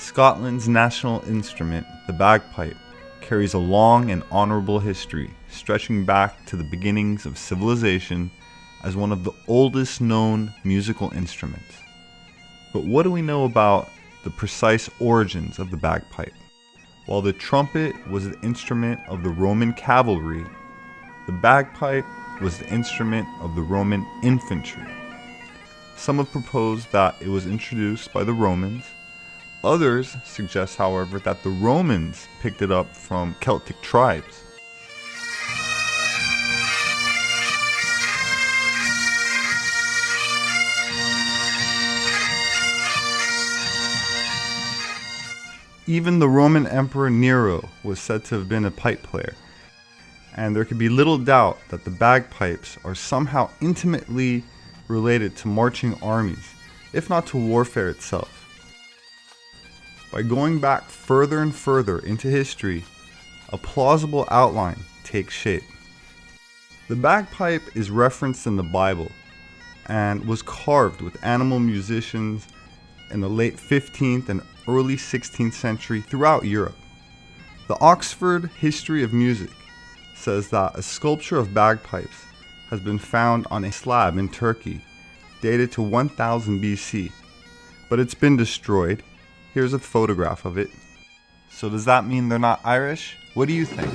Scotland's national instrument, the bagpipe, carries a long and honorable history, stretching back to the beginnings of civilization as one of the oldest known musical instruments. But what do we know about the precise origins of the bagpipe? While the trumpet was the instrument of the Roman cavalry, the bagpipe was the instrument of the Roman infantry. Some have proposed that it was introduced by the Romans. Others suggest, however, that the Romans picked it up from Celtic tribes. Even the Roman Emperor Nero was said to have been a pipe player, and there can be little doubt that the bagpipes are somehow intimately related to marching armies, if not to warfare itself. By going back further and further into history, a plausible outline takes shape. The bagpipe is referenced in the Bible and was carved with animal musicians in the late 15th and early 16th century throughout Europe. The Oxford History of Music says that a sculpture of bagpipes has been found on a slab in Turkey dated to 1000 BC, but it's been destroyed. Here's a photograph of it. So does that mean they're not Irish? What do you think?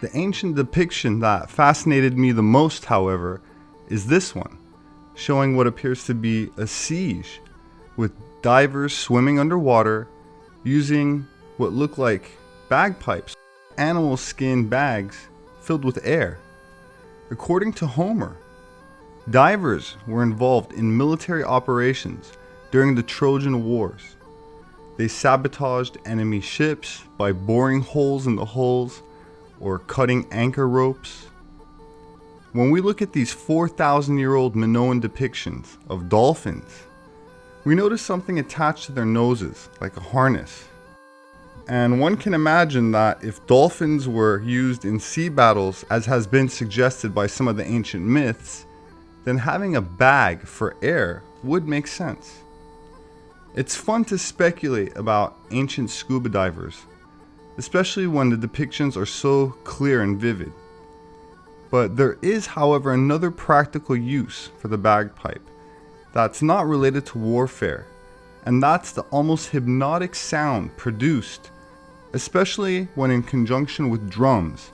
The ancient depiction that fascinated me the most, however, is this one, showing what appears to be a siege, with divers swimming underwater using what look like bagpipes, animal skin bags filled with air. According to Homer, divers were involved in military operations during the Trojan Wars. They sabotaged enemy ships by boring holes in the hulls or cutting anchor ropes. When we look at these 4,000-year-old Minoan depictions of dolphins, we notice something attached to their noses, like a harness. And one can imagine that if dolphins were used in sea battles, as has been suggested by some of the ancient myths, then having a bag for air would make sense. It's fun to speculate about ancient scuba divers, especially when the depictions are so clear and vivid. But there is, however, another practical use for the bagpipe that's not related to warfare, and that's the almost hypnotic sound produced, especially when in conjunction with drums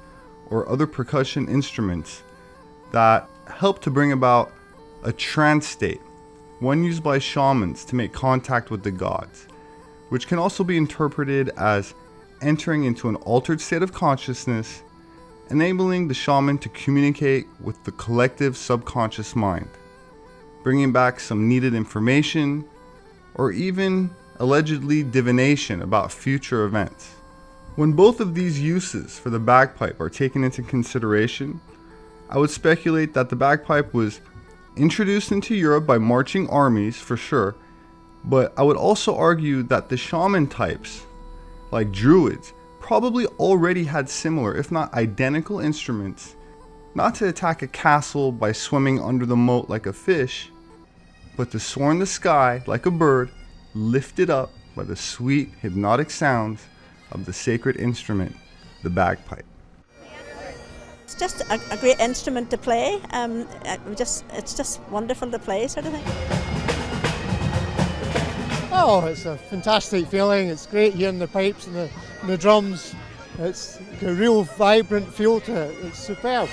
or other percussion instruments that help to bring about a trance state, one used by shamans to make contact with the gods, which can also be interpreted as entering into an altered state of consciousness, enabling the shaman to communicate with the collective subconscious mind, bringing back some needed information, or even allegedly divination about future events. When both of these uses for the bagpipe are taken into consideration, I would speculate that the bagpipe was introduced into Europe by marching armies for sure, but I would also argue that the shaman types, like druids, probably already had similar, if not identical, instruments, not to attack a castle by swimming under the moat like a fish, but to soar in the sky like a bird, lifted up by the sweet hypnotic sounds of the sacred instrument, the bagpipe. It's just a great instrument to play. It's just wonderful to play, sort of thing. Oh, it's a fantastic feeling. It's great hearing the pipes and the drums. It's a real vibrant feel to it. It's superb.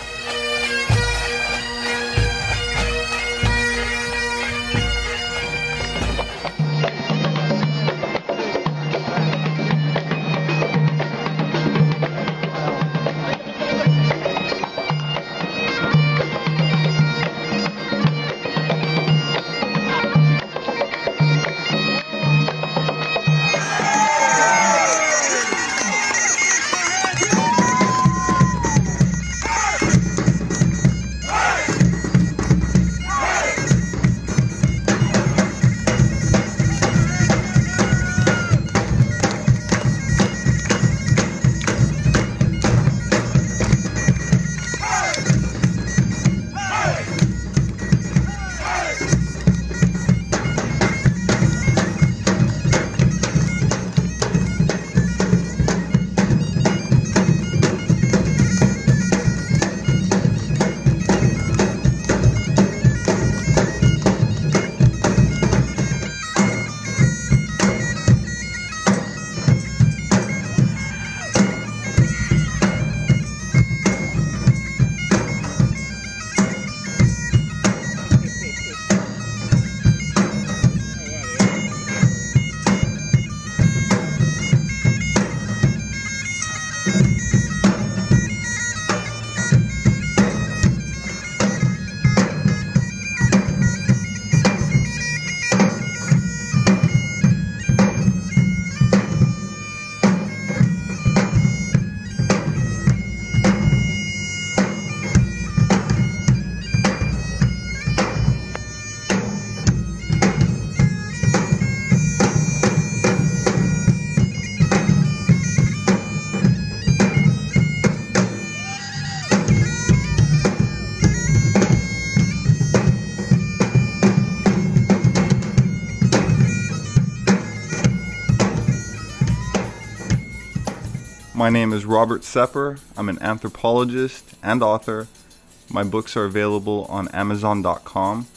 My name is Robert Sepehr. I'm an anthropologist and author. My books are available on Amazon.com.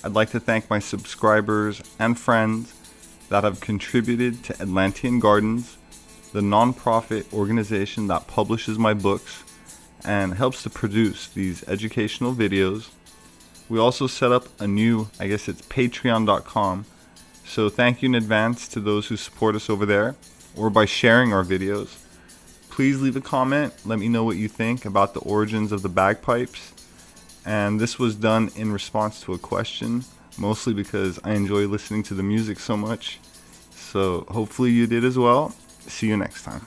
I'd like to thank my subscribers and friends that have contributed to Atlantean Gardens, the non-profit organization that publishes my books and helps to produce these educational videos. We also set up a new, it's Patreon.com. So thank you in advance to those who support us over there or by sharing our videos. Please leave a comment. Let me know what you think about the origins of the bagpipes. And this was done in response to a question, mostly because I enjoy listening to the music so much. So hopefully you did as well. See you next time.